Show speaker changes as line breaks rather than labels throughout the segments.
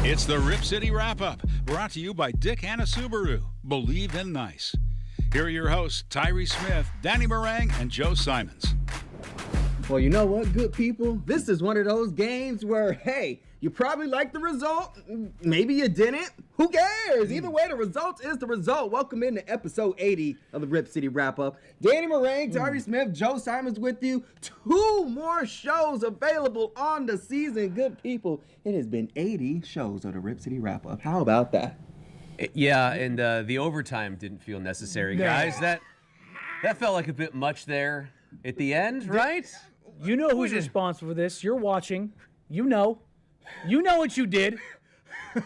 It's the Rip City Wrap-Up, brought to you by Dick Hanna Subaru. Believe in nice. Here are your hosts, Tyree Smith, Danny Meringue, and Joe Simons.
Well, you know what, good people? This is one of those games where, hey, you probably liked the result. Maybe you didn't. Who cares? Either way, the result is the result. Welcome into episode 80 of the Rip City Wrap-Up. Danny Meringue, Tyree Smith, Joe Simons with you. 2 more shows available on the season, good people. It has been 80 shows of the Rip City Wrap-Up. How about that?
Yeah, and the overtime didn't feel necessary, guys. That felt like a bit much there at the end, right?
You know who's responsible for this. You're watching. You know. You know what you did.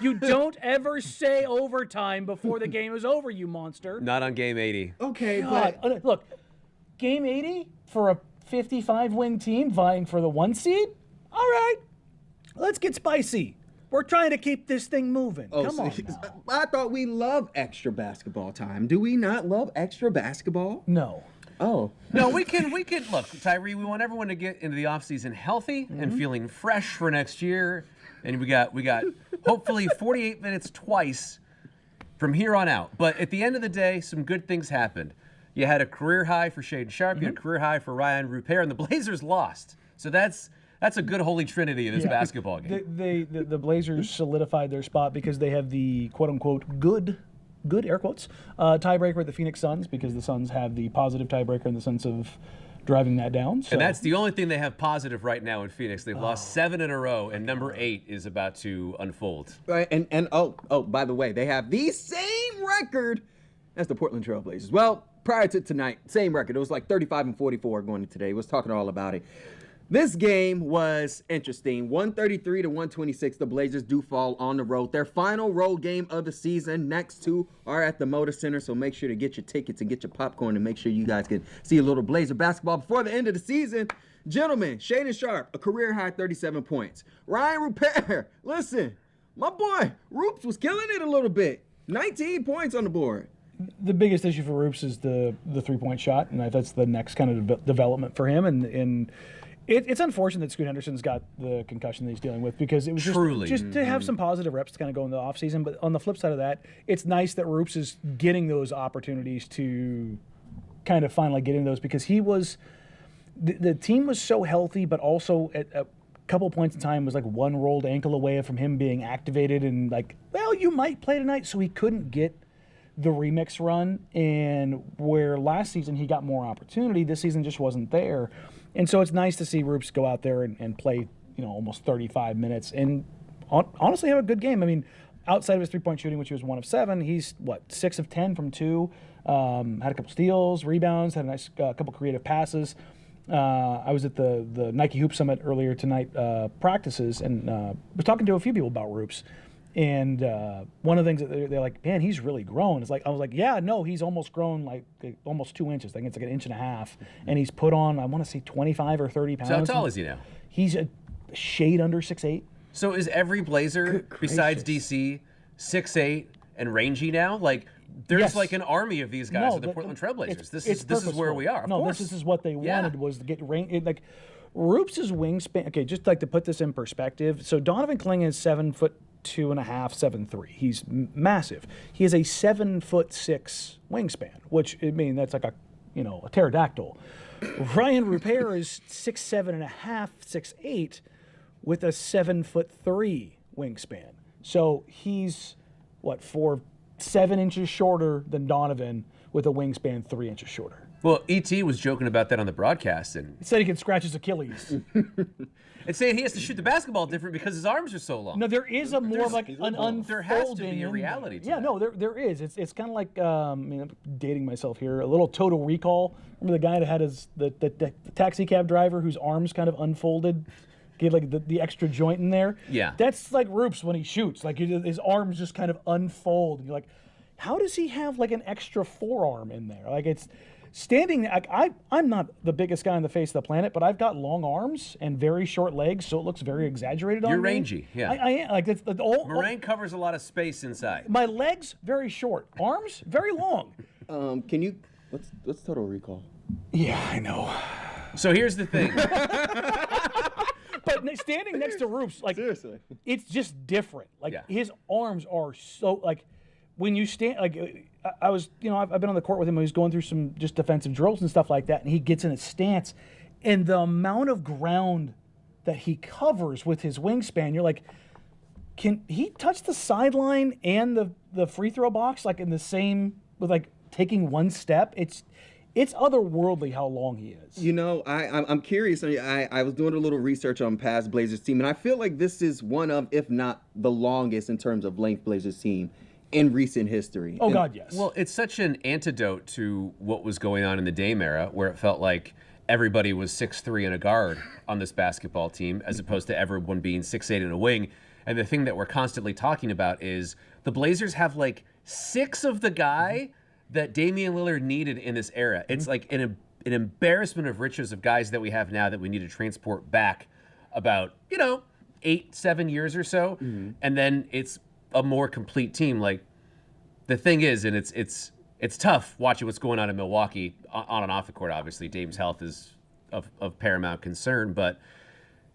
You don't ever say overtime before the game is over, you monster.
Not on game 80.
Okay,
God,
but
look, game 80 for a 55-win team vying for the 1 seed? All right. Let's get spicy. We're trying to keep this thing moving. Come on now.
I thought we love extra basketball time. Do we not love extra basketball?
No.
Oh.
No, we can look, Tyree, we want everyone to get into the offseason healthy and feeling fresh for next year. And we got hopefully 48 minutes twice from here on out. But at the end of the day, some good things happened. You had a career high for Shaedon Sharpe, you had a career high for Rayan Rupert, and the Blazers lost. So that's a good holy trinity in this basketball game.
The Blazers solidified their spot because they have the quote-unquote good air quotes, tiebreaker with the Phoenix Suns, because the Suns have the positive tiebreaker in the sense of driving that down. So.
And that's the only thing they have positive right now in Phoenix. They've lost 7 in a row, and number 8 is about to unfold.
Right, and by the way, they have the same record as the Portland Trail Blazers. Well, prior to tonight, same record. It was like 35-44 going into today. We was talking all about it. This game was interesting. 133-126, the Blazers do fall on the road. Their final road game of the season. Next 2 are at the Moda Center, so make sure to get your tickets and get your popcorn and make sure you guys can see a little Blazer basketball before the end of the season. Gentlemen, Shaedon Sharpe, a career-high 37 points. Rayan Rupert, listen, my boy, Roops was killing it a little bit. 19 points on the board.
The biggest issue for Roops is the three-point shot, and that's the next kind of development for him. And it's unfortunate that Scoot Henderson's got the concussion that he's dealing with, because it was just to have some positive reps to kind of go into the offseason. But on the flip side of that, it's nice that Roops is getting those opportunities to kind of finally get in those, because he was the team was so healthy, but also at a couple points in time was like one rolled ankle away from him being activated and like, well, you might play tonight, so he couldn't get the remix run. And where last season he got more opportunity, this season just wasn't there. And so it's nice to see Roops go out there and play, almost 35 minutes and honestly have a good game. I mean, outside of his three-point shooting, which he was 1 of 7, he's 6 of 10 from 2. Had a couple steals, rebounds, had a nice couple creative passes. I was at the Nike Hoop Summit earlier tonight practices and was talking to a few people about Roops. And one of the things that they're like, man, he's really grown. It's like, I was like, yeah, no, he's almost grown like almost 2 inches. I think it's like 1.5 inches. And he's put on, I want to say 25 or 30 pounds.
So how tall is he now?
He's a shade under 6'8".
So is every Blazer besides DC 6'8" and rangy now? Like, there's like an army of these guys with the Portland Trail Blazers. This is where we are. Of course.
This is what they wanted, was to get like Roops' wingspan. Okay, just like to put this in perspective. So Donovan Clingan is 7'2.5", 7'3". He's massive. He has a 7'6" wingspan, which that's like a pterodactyl. Rayan Rupert is 6'7.5", 6'8", with a 7'3" wingspan. So he's 7 inches shorter than Donovan with a wingspan 3 inches shorter.
Well, E.T. was joking about that on the broadcast, and
he said he can scratch his Achilles.
And saying he has to shoot the basketball different because his arms are so long.
No, there is a more like an unfolding.
There has to be a reality to that.
No, there is. It's kind of like I'm dating myself here. A little Total Recall. Remember the guy that had the taxi cab driver whose arms kind of unfolded? He had like the extra joint in there.
Yeah.
That's like Roops when he shoots. Like his arms just kind of unfold. And you're like, how does he have like an extra forearm in there? Like it's standing. I'm not the biggest guy on the face of the planet, but I've got long arms and very short legs, so it looks very exaggerated on me.
You're rangy, yeah.
I am. Like it's
Meringue covers a lot of space inside.
My legs very short, arms very long.
Can you? What's Total Recall?
Yeah, I know.
So here's the thing.
standing next to Roops, like
Seriously.
it's just different. Like
Yeah.
his arms are so like when you stand like I was I've been on the court with him when he was going through some just defensive drills and stuff like that, and he gets in a stance, and the amount of ground that he covers with his wingspan, you're like, can he touch the sideline and the free throw box like in the same with like taking one step? It's otherworldly how long he is.
You know, I'm curious. I was doing a little research on past Blazers team, and I feel like this is one of, if not the longest in terms of length Blazers team in recent history.
Oh, God, yes.
Well, it's such an antidote to what was going on in the Dame era, where it felt like everybody was 6'3" and a guard on this basketball team, as opposed to everyone being 6'8" and a wing. And the thing that we're constantly talking about is the Blazers have like 6 of the guy that Damian Lillard needed in this era. It's like an embarrassment of riches of guys that we have now that we need to transport back about, 8-7 years or so. And then it's a more complete team. Like the thing is, and it's tough watching what's going on in Milwaukee on and off the court. Obviously, Dame's health is of paramount concern, but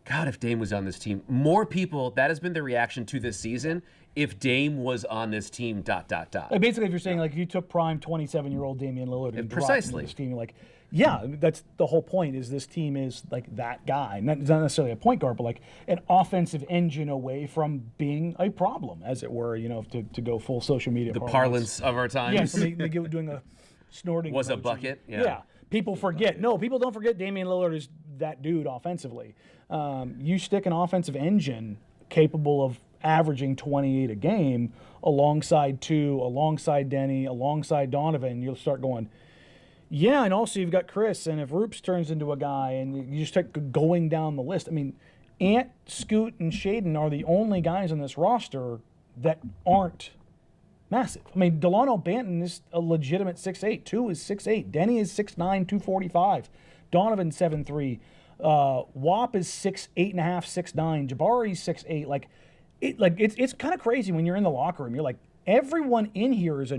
God, if Dame was on this team, more people, that has been the reaction to this season. If Dame was on this team, ...
Like basically, if you're saying like if you took prime 27-year-old Damian Lillard and dropped him
Precisely.
into this team, you're like, yeah, that's the whole point. Is this team is like that guy, not necessarily a point guard, but like an offensive engine away from being a problem, as it were. To go full social media.
The parlance of our times.
Yes, they give doing a snorting.
Was a
emoji.
bucket, yeah.
Yeah, people forget. No, people don't forget Damian Lillard is that dude offensively. You stick an offensive engine capable of averaging 28 a game alongside Denny, alongside Donovan, you'll start going, yeah, and also you've got Chris, and if Roops turns into a guy, and you just start going down the list. I mean, Ant, Scoot, and Shaden are the only guys on this roster that aren't massive. I mean, Delano Banton is a legitimate 6'8". 2 is 6'8". Denny is 6'9", 245. Donovan 7'3". Wap is 6'8.5", 6'9". Jabari's 6'8". It's kind of crazy when you're in the locker room. You're like, everyone in here is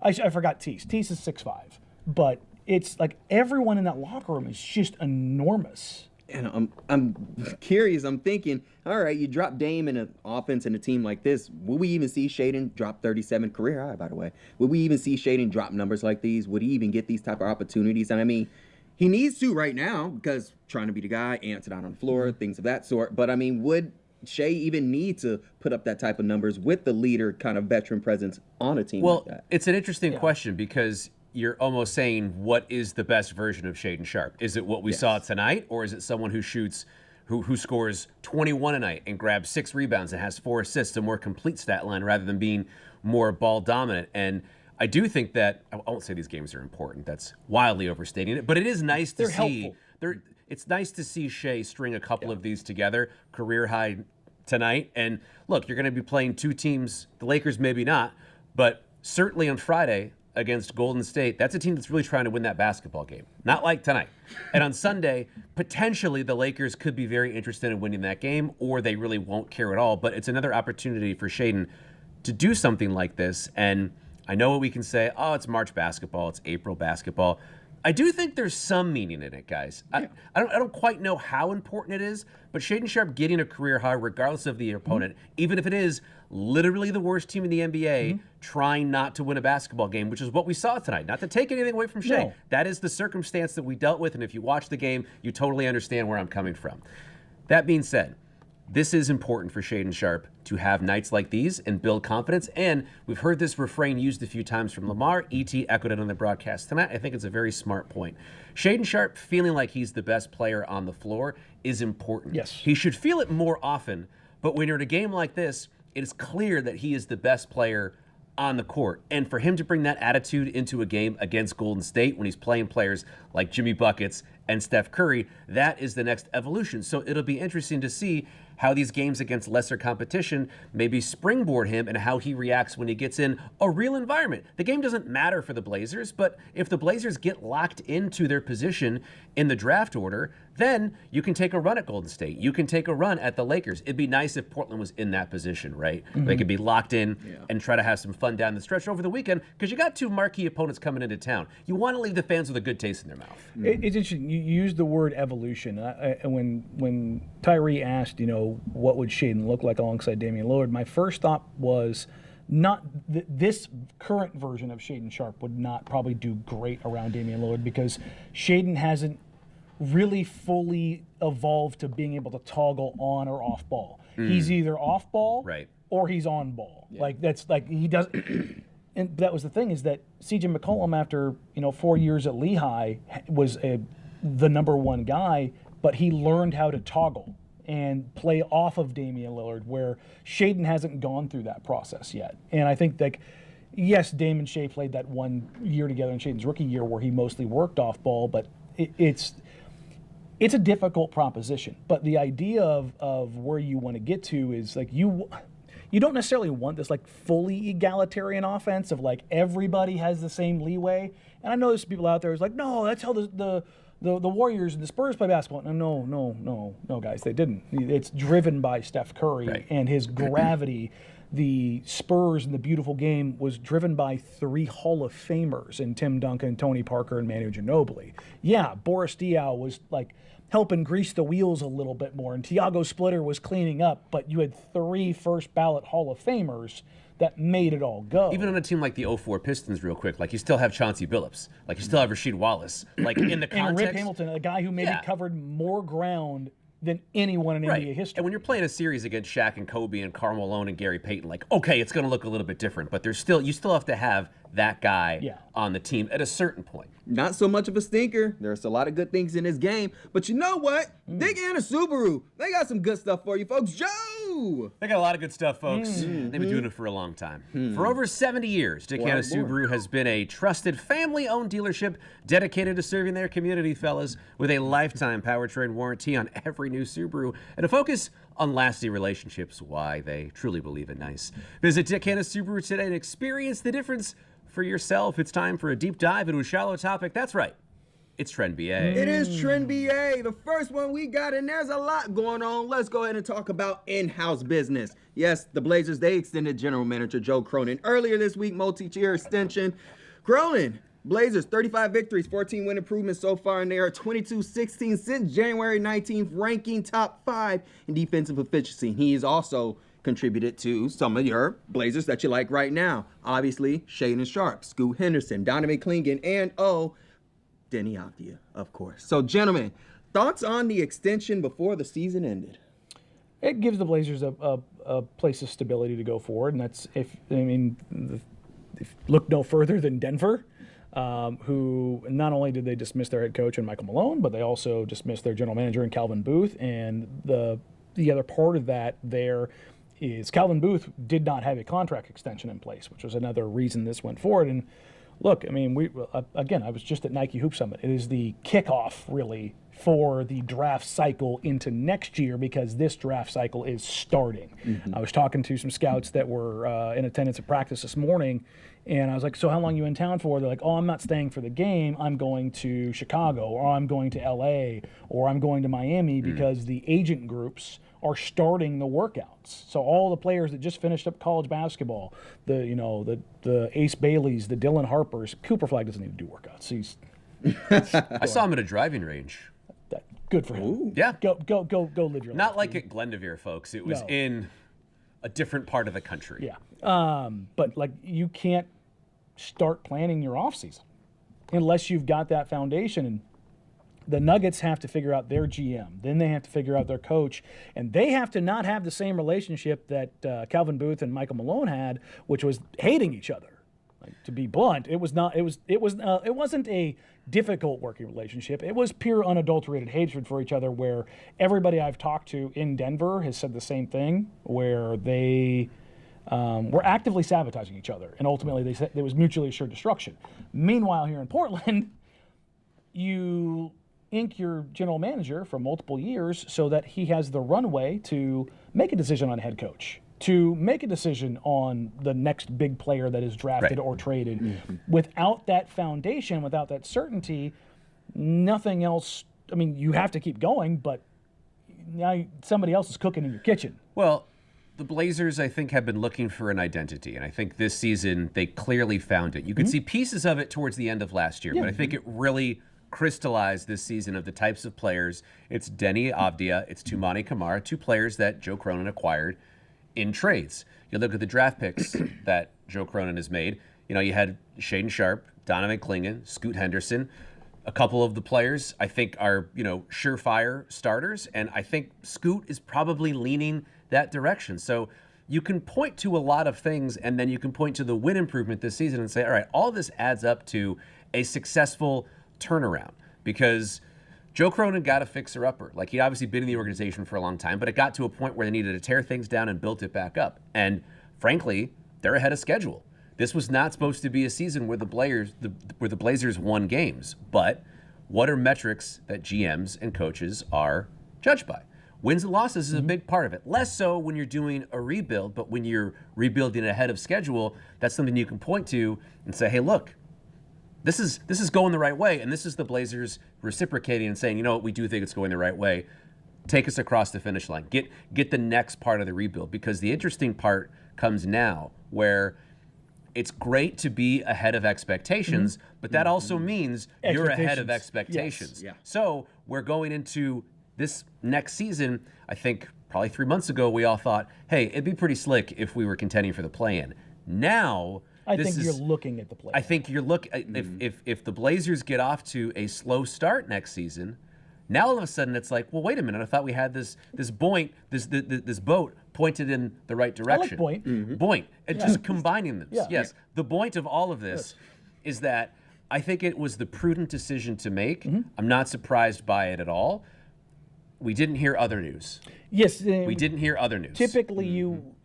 I forgot Tease. Tease is 6'5", but it's like everyone in that locker room is just enormous.
And I'm curious. I'm thinking, all right, you drop Dame in an offense in a team like this. Will we even see Shaden drop 37 career high? By the way, will we even see Shaden drop numbers like these? Would he even get these type of opportunities? And I mean, he needs to right now because trying to be the guy, Ant's not on the floor, things of that sort. But I mean, would Shea even need to put up that type of numbers with the leader kind of veteran presence on a team like that?
It's an interesting question because you're almost saying what is the best version of Shaden Sharp? Is it what we saw tonight, or is it someone who shoots, who scores 21 a night and grabs 6 rebounds and has 4 assists, a more complete stat line rather than being more ball dominant? And I do think that, I won't say these games are important. That's wildly overstating it, but it is nice to see.
Helpful.
It's nice to see Shea string a couple of these together, career high tonight. And look, you're going to be playing 2 teams, the Lakers maybe not, but certainly on Friday against Golden State, that's a team that's really trying to win that basketball game. Not like tonight. And on Sunday, potentially the Lakers could be very interested in winning that game, or they really won't care at all. But it's another opportunity for Shaden to do something like this. And I know what we can say, oh, it's March basketball, it's April basketball. I do think there's some meaning in it, guys. I don't quite know how important it is, but Shaden Sharp getting a career high regardless of the opponent, even if it is literally the worst team in the NBA, trying not to win a basketball game, which is what we saw tonight. Not to take anything away from Shea.
No.
That is the circumstance that we dealt with, and if you watch the game, you totally understand where I'm coming from. That being said, this is important for Shaden Sharp to have nights like these and build confidence. And we've heard this refrain used a few times from Lamar. E.T. echoed it on the broadcast tonight. I think it's a very smart point. Shaden Sharp feeling like he's the best player on the floor is important.
Yes.
He should feel it more often. But when you're in a game like this, it is clear that he is the best player on the court. And for him to bring that attitude into a game against Golden State when he's playing players like Jimmy Buckets and Steph Curry, that is the next evolution. So it'll be interesting to see how these games against lesser competition maybe springboard him and how he reacts when he gets in a real environment. The game doesn't matter for the Blazers, but if the Blazers get locked into their position in the draft order, then you can take a run at Golden State. You can take a run at the Lakers. It'd be nice if Portland was in that position, right? They could be locked in and try to have some fun down the stretch over the weekend because you got two marquee opponents coming into town. You want to leave the fans with a good taste in their mouth.
It's interesting. You used the word evolution. And when Tyree asked, what would Shaedon look like alongside Damian Lillard, my first thought was not this current version of Shaedon Sharpe would not probably do great around Damian Lillard because Shaedon hasn't really fully evolved to being able to toggle on or off ball. He's either off ball or he's on ball. Like that's like he does. And that was the thing is that C.J. McCollum, after 4 years at Lehigh, was the number one guy, but he learned how to toggle and play off of Damian Lillard, where Shaedon hasn't gone through that process yet. And I think that, yes, Dame and Shea played that 1 year together in Shaedon's rookie year where he mostly worked off ball, but it's a difficult proposition. But the idea of where you want to get to is like you don't necessarily want this like fully egalitarian offense of like everybody has the same leeway. And I know there's people out there who's like, no, that's how the Warriors and the Spurs play basketball. No, guys, they didn't. It's driven by Steph Curry and his gravity. The Spurs and the beautiful game was driven by 3 Hall of Famers in Tim Duncan, Tony Parker, and Manu Ginobili. Yeah, Boris Diaw was like helping grease the wheels a little bit more, and Tiago Splitter was cleaning up, but you had 3 first-ballot Hall of Famers that made it all go.
Even on a team like the 04 Pistons, real quick, like you still have Chauncey Billups, like you still have Rasheed Wallace, like in the context.
And Rip Hamilton, a guy who maybe covered more ground than anyone in NBA history.
And when you're playing a series against Shaq and Kobe and Karl Malone and Gary Payton, like, okay, it's going to look a little bit different, but you still have to have that guy on the team at a certain point.
Not so much of a stinker. There's a lot of good things in this game. But you know what? Dick and Subaru, they got some good stuff for you, folks. Joe!
They got a lot of good stuff, folks. They've been doing it for a long time. For over 70 years, Dick and Subaru has been a trusted family-owned dealership dedicated to serving their community, fellas, with a lifetime powertrain warranty on every new Subaru and a focus on lasting relationships. Why they truly believe in nice. Visit Dick and Subaru today and experience the difference for yourself. It's time for a deep dive into a shallow topic. That's right. It's Trend BA.
It is Trend BA, the first one we got, and there's a lot going on. Let's go ahead and talk about in-house business. Yes, the Blazers, they extended general manager Joe Cronin earlier this week, multi-year extension. Cronin, Blazers, 35 victories, 14 win improvements so far, and they are 22-16 since January 19th, ranking top 5 in defensive efficiency. He is also contributed to some of your Blazers that you like right now. Obviously, Shaedon Sharpe, Scoot Henderson, Donovan Clingan, and Deni Avdija, of course. So, gentlemen, thoughts on the extension before the season ended?
It gives the Blazers a place of stability to go forward, and that's if look no further than Denver, who not only did they dismiss their head coach and Michael Malone, but they also dismissed their general manager in Calvin Booth, and the other part of that there is Calvin Booth did not have a contract extension in place, which was another reason this went forward. And look, I mean, I was just at Nike Hoop Summit. It is the kickoff, really, for the draft cycle into next year because this draft cycle is starting. I was talking to some scouts that were in attendance at practice this morning, and I was like, so how long are you in town for? They're like, oh, I'm not staying for the game. I'm going to Chicago, or I'm going to L.A., or I'm going to Miami because the agent groups are starting the workouts. So all the players that just finished up college basketball, the Ace Baileys, the Dylan Harpers, Cooper Flag doesn't need to do workouts.
I saw him at a driving range.
Good for him.
Ooh.
Yeah.
Go live your life.
Not like at Glendevere, folks. It was in a different part of the country.
Yeah. But like you can't start planning your offseason unless you've got that foundation. And the Nuggets have to figure out their GM. Then they have to figure out their coach. And they have to not have the same relationship that Calvin Booth and Michael Malone had, which was hating each other. Like, to be blunt, it wasn't a difficult working relationship. It was pure unadulterated hatred for each other, where everybody I've talked to in Denver has said the same thing, where they were actively sabotaging each other. And ultimately, they said there was mutually assured destruction. Meanwhile, here in Portland, you ink your general manager for multiple years so that he has the runway to make a decision on head coach, to make a decision on the next big player that is drafted or traded. Without that foundation, without that certainty, nothing else I mean, you have to keep going, but now somebody else is cooking in your kitchen.
Well, the Blazers, I think, have been looking for an identity, and I think this season they clearly found it. You could see pieces of it towards the end of last year, but I think it really crystallized this season of the types of players. It's Deni Avdija, it's Toumani Camara, 2 players that Joe Cronin acquired in trades. You look at the draft picks that Joe Cronin has made. You know, you had Shaedon Sharpe, Donovan Clingan, Scoot Henderson. A couple of the players I think are, surefire starters, and I think Scoot is probably leaning that direction. So you can point to a lot of things, and then you can point to the win improvement this season and say, all right, all this adds up to a successful turnaround, because Joe Cronin got a fixer-upper. Like, he'd obviously been in the organization for a long time, but it got to a point where they needed to tear things down and built it back up. And frankly, they're ahead of schedule. This was not supposed to be a season where the Blazers won games, but what are metrics that GMs and coaches are judged by? Wins and losses is a big part of it. Less so when you're doing a rebuild, but when you're rebuilding ahead of schedule, that's something you can point to and say, hey, look, this is going the right way, and this is the Blazers reciprocating and saying, you know what, we do think it's going the right way. Take us across the finish line. Get the next part of the rebuild, because the interesting part comes now, where it's great to be ahead of expectations, but that also means you're ahead of expectations.
Yes. Yeah.
So we're going into this next season. I think probably 3 months ago, we all thought, hey, it'd be pretty slick if we were contending for the play-in. Now,
I think you're looking at the play.
I think you're if the Blazers get off to a slow start next season, now all of a sudden it's like, well, wait a minute, I thought we had this boat pointed in the right direction.
I like Boint.
Boint. And just combining them.
Yeah.
Yes. The point of all of this is that I think it was the prudent decision to make. I'm not surprised by it at all. We didn't hear other news.
Yes.
We didn't hear other news.
Typically,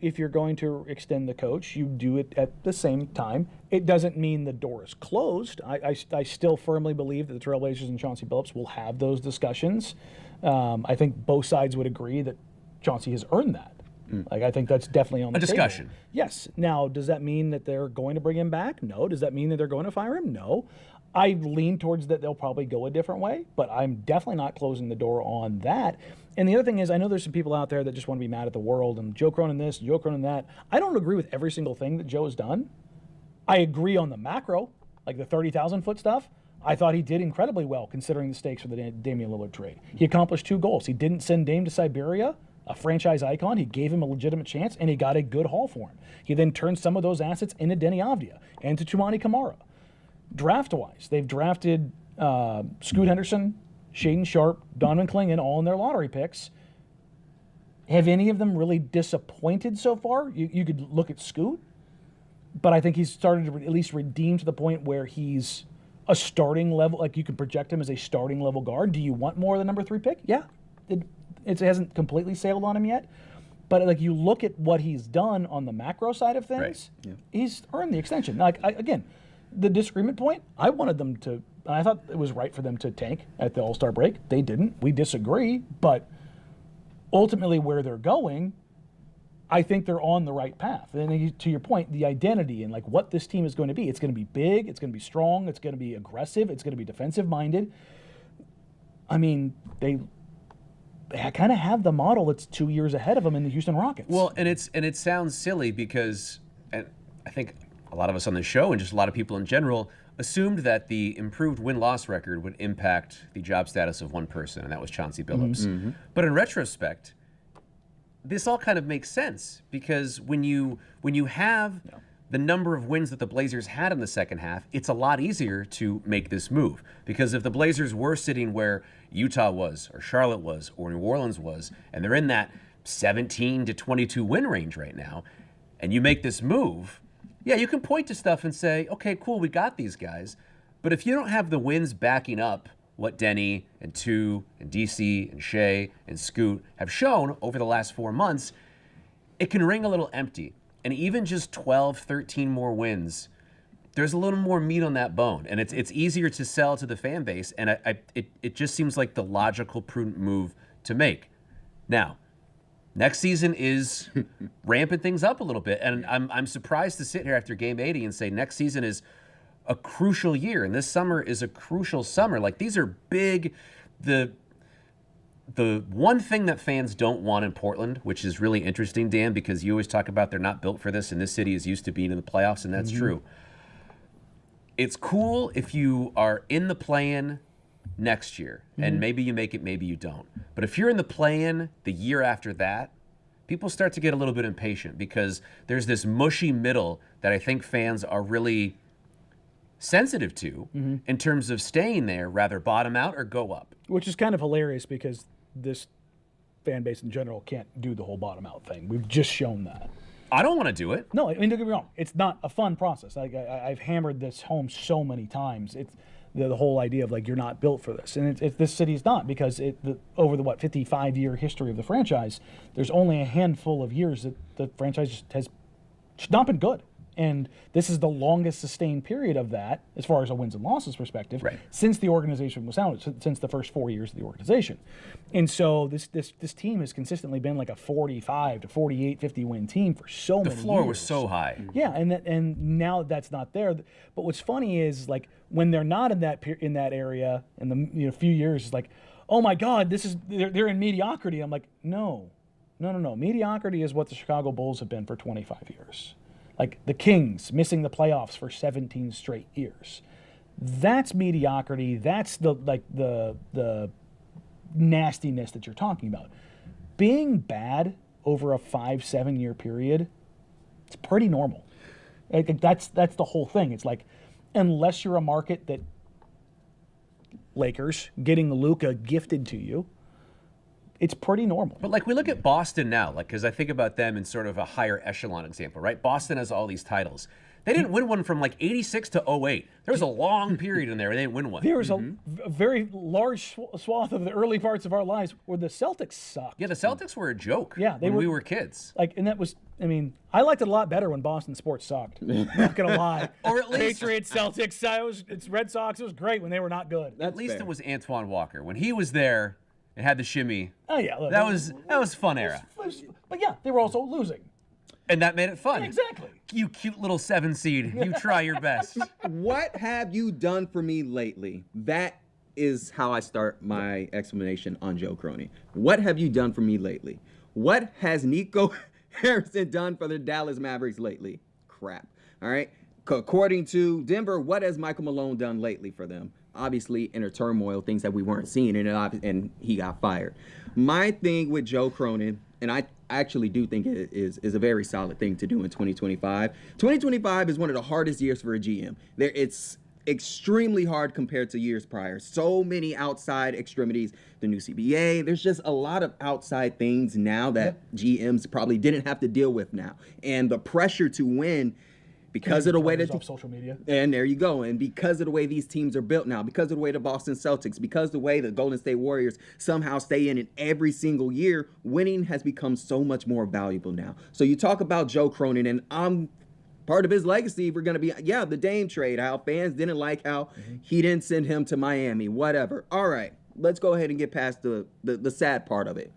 if you're going to extend the coach, you do it at the same time. It doesn't mean the door is closed. I still firmly believe that the Trailblazers and Chauncey Billups will have those discussions. I think both sides would agree that Chauncey has earned that. Like, I think that's definitely on the
discussion.
table. Yes. Now, does that mean that they're going to bring him back? No. Does that mean that they're going to fire him? No. I lean towards that they'll probably go a different way, but I'm definitely not closing the door on that. And the other thing is, I know there's some people out there that just want to be mad at the world and Joe Cronin this, Joe Cronin that. I don't agree with every single thing that Joe has done. I agree on the macro, like the 30,000-foot stuff. I thought he did incredibly well considering the stakes for the Damian Lillard trade. He accomplished 2 goals. He didn't send Dame to Siberia, a franchise icon. He gave him a legitimate chance, and he got a good haul for him. He then turned some of those assets into Deni Avdija and to Toumani Camara. Draft-wise, they've drafted Scoot Henderson, Shaedon Sharpe, Donovan Clingan, all in their lottery picks. Have any of them really disappointed so far? You could look at Scoot, but I think he's started to at least redeem to the point where he's a starting level, like you can project him as a starting level guard. Do you want more of the number 3 pick? Yeah. It hasn't completely sailed on him yet. But like you look at what he's done on the macro side of things, he's earned the extension. Like again, the disagreement point, I wanted them to, I thought it was right for them to tank at the All-Star break. They didn't. We disagree. But ultimately where they're going, I think they're on the right path. And to your point, the identity and like what this team is going to be, it's going to be big, it's going to be strong, it's going to be aggressive, it's going to be defensive-minded. I mean, they kind of have the model that's 2 years ahead of them in the Houston Rockets.
Well, and it sounds silly because, and I think a lot of us on the show and just a lot of people in general assumed that the improved win-loss record would impact the job status of one person, and that was Chauncey Billups. But in retrospect, this all kind of makes sense because when you have the number of wins that the Blazers had in the second half, it's a lot easier to make this move. Because if the Blazers were sitting where Utah was, or Charlotte was, or New Orleans was, and they're in that 17 to 22 win range right now, and you make this move, yeah, you can point to stuff and say, okay, cool, we got these guys. But if you don't have the wins backing up what Deni and Tu and DC and Shea and Scoot have shown over the last 4 months, it can ring a little empty. And even just 12, 13 more wins, there's a little more meat on that bone. And it's easier to sell to the fan base. And it just seems like the logical, prudent move to make. Now, next season is ramping things up a little bit. And I'm surprised to sit here after Game 80 and say next season is a crucial year. And this summer is a crucial summer. Like, these are big the one thing that fans don't want in Portland, which is really interesting, Dan, because you always talk about they're not built for this, and this city is used to being in the playoffs, and that's true. It's cool if you are in the play-in next year, and maybe you make it, maybe you don't. But if you're in the play-in the year after that, people start to get a little bit impatient because there's this mushy middle that I think fans are really sensitive to in terms of staying there, rather bottom out or go up.
Which is kind of hilarious because this fan base in general can't do the whole bottom out thing. We've just shown that.
I don't want to do it.
No, I mean, don't get me wrong. It's not a fun process. I've hammered this home so many times. It's the whole idea of like you're not built for this, and this city's not, because over the 55-year history of the franchise, there's only a handful of years that the franchise has not been good. And this is the longest sustained period of that, as far as a wins and losses perspective, since the organization was founded, since the first 4 years of the organization. And so this team has consistently been like a 45 to 48, 50 win team for so many years.
The floor was so high.
Yeah, and now that's not there. But what's funny is like when they're not in that area in the few years, it's like, oh my God, they're in mediocrity. I'm like, no. Mediocrity is what the Chicago Bulls have been for 25 years. Like the Kings missing the playoffs for 17 straight years. That's mediocrity. That's the nastiness that you're talking about. Being bad over a 5-7 year period, it's pretty normal. I think that's the whole thing. It's like, unless you're a market that Lakers getting Luka gifted to you, it's pretty normal.
But like we look at Boston now, like because I think about them in sort of a higher echelon example, right? Boston has all these titles. They didn't win one from like 86 to 08. There was a long period in there where they didn't win one.
There was a very large swath of the early parts of our lives where the Celtics sucked.
Yeah, the Celtics were a joke when we were kids.
Like, and that was, I mean, I liked it a lot better when Boston sports sucked. Not gonna lie.
Or at least
Patriots, Celtics, it's Red Sox. It was great when they were not good.
At least it was Antoine Walker. When he was there, it had the shimmy.
Oh yeah, look,
that was fun era.
But yeah, they were also losing.
And that made it fun.
Yeah, exactly.
You cute little 7 seed. You try your best.
What have you done for me lately? That is how I start my explanation on Joe Cronin. What have you done for me lately? What has Nico Harrison done for the Dallas Mavericks lately? Crap. All right. According to Denver, what has Michael Malone done lately for them? Obviously, inner turmoil, things that we weren't seeing, and he got fired. My thing with Joe Cronin, and I actually do think it is a very solid thing to do in 2025. 2025 is one of the hardest years for a GM. It's extremely hard compared to years prior. So many outside extremities, the new CBA. There's just a lot of outside things now that GMs probably didn't have to deal with now. And the pressure to win because of the way that
social media.
And there you go. And because of the way these teams are built now, because of the way the Boston Celtics, because of the way the Golden State Warriors somehow stay in it every single year, winning has become so much more valuable now. So you talk about Joe Cronin, and part of his legacy, we're going to be, the Dame trade, how fans didn't like how he didn't send him to Miami, whatever. All right, let's go ahead and get past the sad part of it.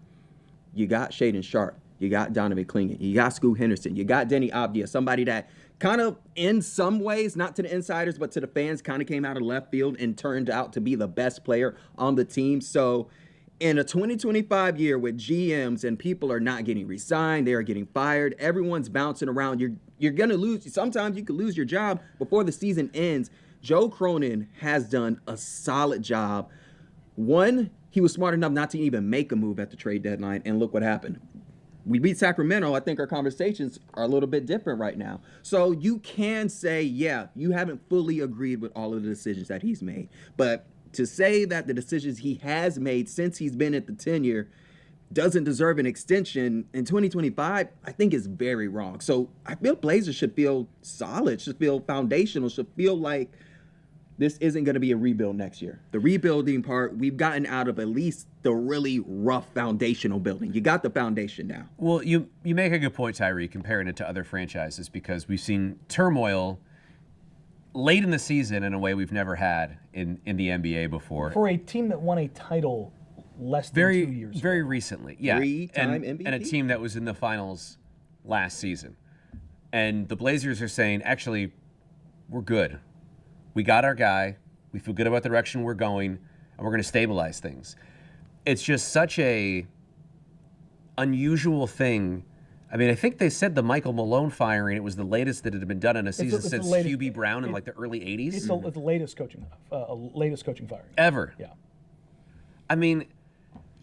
You got Shaedon Sharpe. You got Donovan Clingan. You got Scoot Henderson. You got Denny Avdia, somebody that kind of, in some ways, not to the insiders, but to the fans, kind of came out of left field and turned out to be the best player on the team. So in a 2025 year with GMs and people are not getting re-signed, they are getting fired, everyone's bouncing around, you're going to lose. Sometimes you could lose your job before the season ends. Joe Cronin has done a solid job. One, he was smart enough not to even make a move at the trade deadline, and look what happened. We beat Sacramento. I think our conversations are a little bit different right now. So you can say, you haven't fully agreed with all of the decisions that he's made. But to say that the decisions he has made since he's been at the tenure doesn't deserve an extension in 2025, I think is very wrong. So I feel Blazers should feel solid, should feel foundational, should feel like this isn't going to be a rebuild next year. The rebuilding part, we've gotten out of at least the really rough foundational building. You got the foundation now.
Well, you make a good point, Tyree, comparing it to other franchises, because we've seen turmoil late in the season in a way we've never had in the NBA before.
For a team that won a title less than 2 years ago.
Very recently, yeah.
Three-time MVP?
And a team that was in the finals last season. And the Blazers are saying, actually, we're good. We got our guy. We feel good about the direction we're going. and we're going to stabilize things. It's just such a unusual thing. I mean, I think they said the Michael Malone firing, it was the latest that had been done in a season since Hubie Brown in like the early 80s.
It's the latest coaching firing.
Ever.
Yeah.
I mean,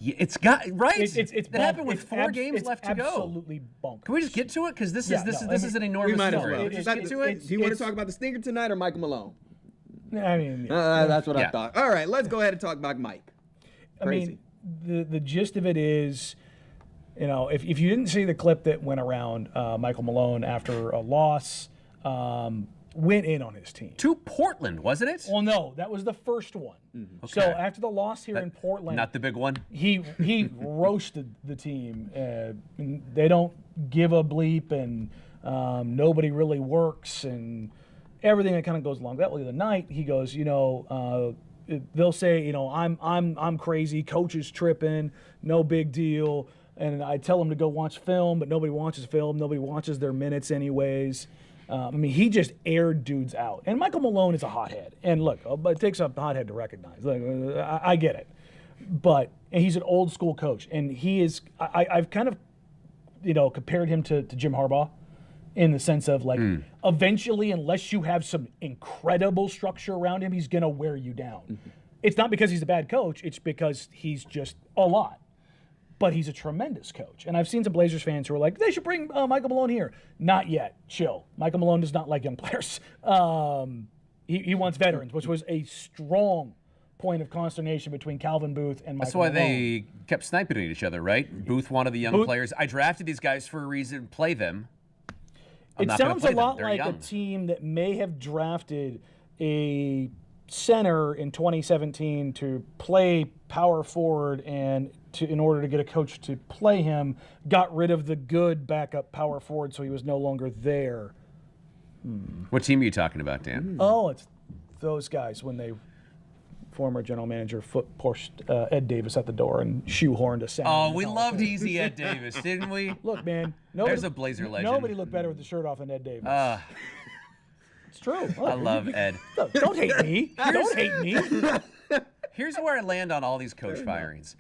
it's got, right?
It's
it happened with 4 games left to go.
Absolutely bonkers.
Can we just get to it? Because this is an enormous
We might as
story.
well.
Just get to it.
Do you want to talk about the stinker tonight or Michael Malone?
I mean,
That's what I
Yeah.
thought. All right, let's go ahead and talk about Mike. Crazy.
I mean, the gist of it is, you know, if you didn't see the clip that went around, Michael Malone after a loss went in on his team.
To Portland, wasn't it?
Well, no, that was the first one. So
Okay.
after the loss here in Portland,
Not the big one.
he roasted the team. They don't give a bleep, and nobody really works, and everything that kind of goes along that. Well, the other night he goes, you know, they'll say, you know, I'm crazy, coach is tripping, no big deal, and I tell them to go watch film, but nobody watches film, nobody watches their minutes anyways. I mean, he just aired dudes out. And Michael Malone is a hothead. And look, it takes a hothead to recognize. Like, I get it. But and he's an old school coach. And he is, I've kind of, you know, compared him to Jim Harbaugh in the sense of like, eventually, unless you have some incredible structure around him, he's going to wear you down. It's not because he's a bad coach. It's because he's just a lot. But he's a tremendous coach. And I've seen some Blazers fans who are like, they should bring Michael Malone here. Not yet. Chill. Michael Malone does not like young players. He wants veterans, which was a strong point of consternation between Calvin Booth and Michael
That's why
Malone.
they kept sniping at each other, right? Booth wanted the young players. I drafted these guys for a reason. Play them. I'm
It
not gonna
sounds
play
a
them.
lot
They're
like
young.
a team that may have drafted a center in 2017 to play power forward and in order to get a coach to play him, got rid of the good backup power forward, so he was no longer there.
What team are you talking about, Dan?
Oh, it's those guys when they former general manager pushed Ed Davis at the door and shoehorned a center.
Oh,
in the
we
Hall of
loved
Fame.
Easy Ed Davis, didn't we?
Look, man, nobody,
There's a Blazer legend.
Nobody looked better with the shirt off than Ed Davis. It's true. Look,
I love Ed.
look, don't hate me. Don't hate me.
Here's where I land on all these coach firings.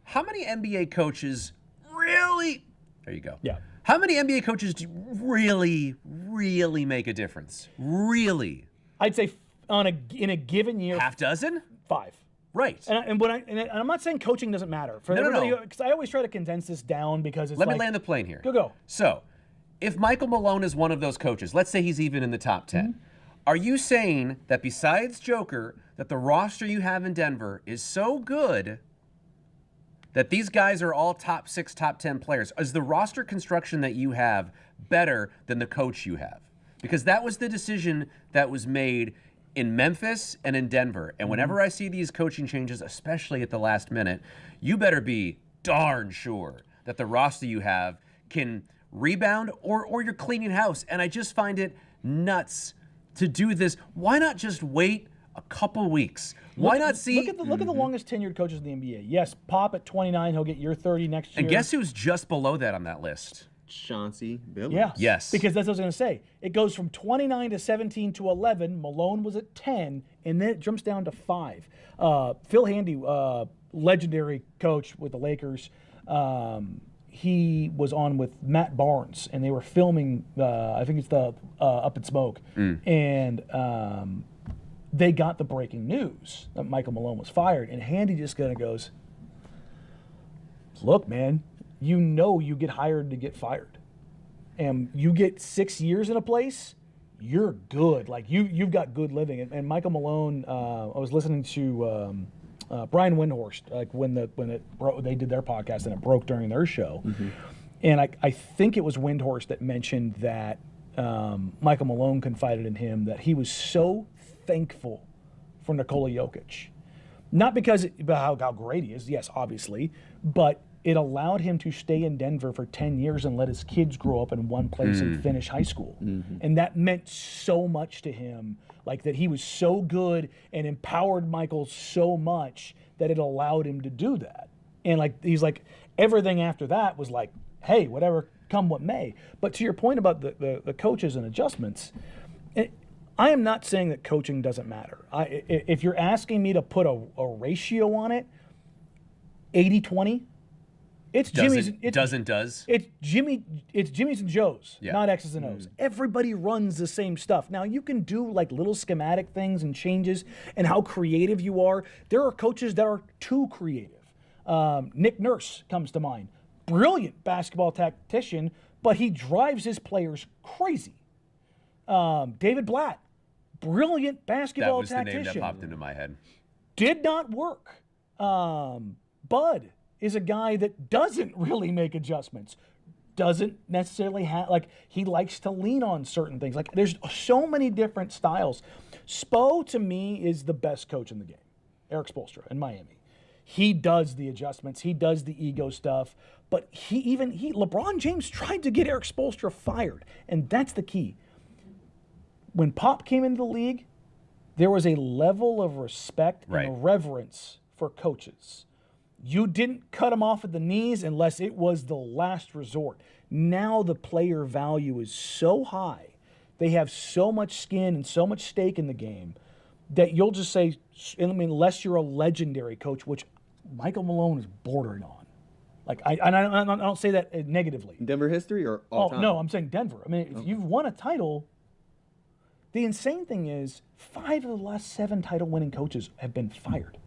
How many NBA coaches really? There you go.
Yeah.
How many NBA coaches do really, really make a difference? Really?
I'd say in a given year,
Half dozen?
5.
Right.
And I'm not saying coaching doesn't matter for
No, no,
everybody
no.
because I always try to condense this down because it's
Let
like,
me land the plane here.
Go.
So, if Michael Malone is one of those coaches, let's say he's even in the top 10, are you saying that besides Joker, that the roster you have in Denver is so good that these guys are all top 6, top 10 players? Is the roster construction that you have better than the coach you have? Because that was the decision that was made in Memphis and in Denver. And whenever I see these coaching changes, especially at the last minute, you better be darn sure that the roster you have can rebound or you're cleaning house. And I just find it nuts to do this. Why not just wait a couple weeks? Why not see?
Look at the longest tenured coaches in the NBA. Yes, Pop at 29, he'll get your 30 next year.
And guess who's just below that on that list?
Chauncey Billups.
Yeah.
Yes.
Because that's what I was going to say. It goes from 29 to 17 to 11. Malone was at 10, and then it jumps down to 5. Phil Handy, legendary coach with the Lakers, he was on with Matt Barnes, and they were filming, I think it's the Up in Smoke. And they got the breaking news that Michael Malone was fired, and Handy just kind of goes, look, man, you know you get hired to get fired. And you get 6 years in a place, you're good. Like, you've got good living. And Michael Malone, I was listening to Brian Windhorst, like when they did their podcast and it broke during their show. And I think it was Windhorst that mentioned that Michael Malone confided in him that he was so thankful for Nikola Jokic. Not because about how great he is, yes, obviously, but it allowed him to stay in Denver for 10 years and let his kids grow up in one place and finish high school. And that meant so much to him, like that he was so good and empowered Michael so much that it allowed him to do that. And like he's like, everything after that was like, hey, whatever, come what may. But to your point about the coaches and adjustments, I am not saying that coaching doesn't matter. If you're asking me to put a ratio on it, 80-20, it's Jimmy's. It's Jimmy's and Joe's, not X's and O's. Everybody runs the same stuff. Now you can do like little schematic things and changes, and how creative you are. There are coaches that are too creative. Nick Nurse comes to mind. Brilliant basketball tactician, but he drives his players crazy. David Blatt, brilliant basketball tactician.
That was the name that popped into my head.
Did not work. Bud is a guy that doesn't really make adjustments. Doesn't necessarily have, like, he likes to lean on certain things. Like, there's so many different styles. Spo, to me, is the best coach in the game. Eric Spoelstra in Miami. He does the adjustments. He does the ego stuff. But LeBron James tried to get Eric Spoelstra fired. And that's the key. When Pop came into the league, there was a level of respect and reverence for coaches. You didn't cut them off at the knees unless it was the last resort. Now the player value is so high. They have so much skin and so much stake in the game that you'll just say, I mean, unless you're a legendary coach, which Michael Malone is bordering on. Like, I don't say that negatively.
Denver history or all time?
No, I'm saying Denver. I mean, if you've won a title, the insane thing is 5 of the last 7 title-winning coaches have been fired.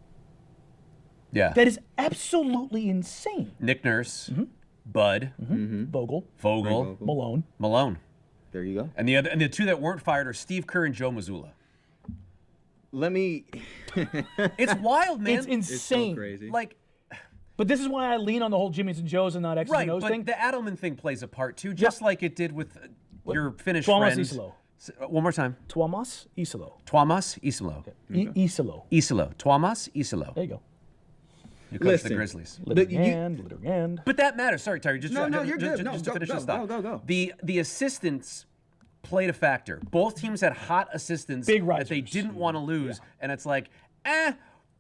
Yeah.
That is absolutely insane.
Nick Nurse, Bud,
Vogel,
Malone.
There you go.
And the 2 that weren't fired are Steve Kerr and Joe Mazzulla. It's wild, man.
It's insane.
It's so crazy.
But this is why I lean on the whole Jimmy's and Joe's and not X's and O's thing.
But the Adelman thing plays a part too, just like it did with your Finnish friend.
Isolo.
One more time.
Tuomas Isolo.
Tuomas Isolo.
Isolo.
Isolo. Tuomas Isolo.
There you go.
You coach the Grizzlies.
Lidergand.
But that matters. Sorry, Terry.
You're good.
Just to finish this thought.
Go.
The assistants played a factor. Both teams had hot assistants that they didn't want to lose. And it's like,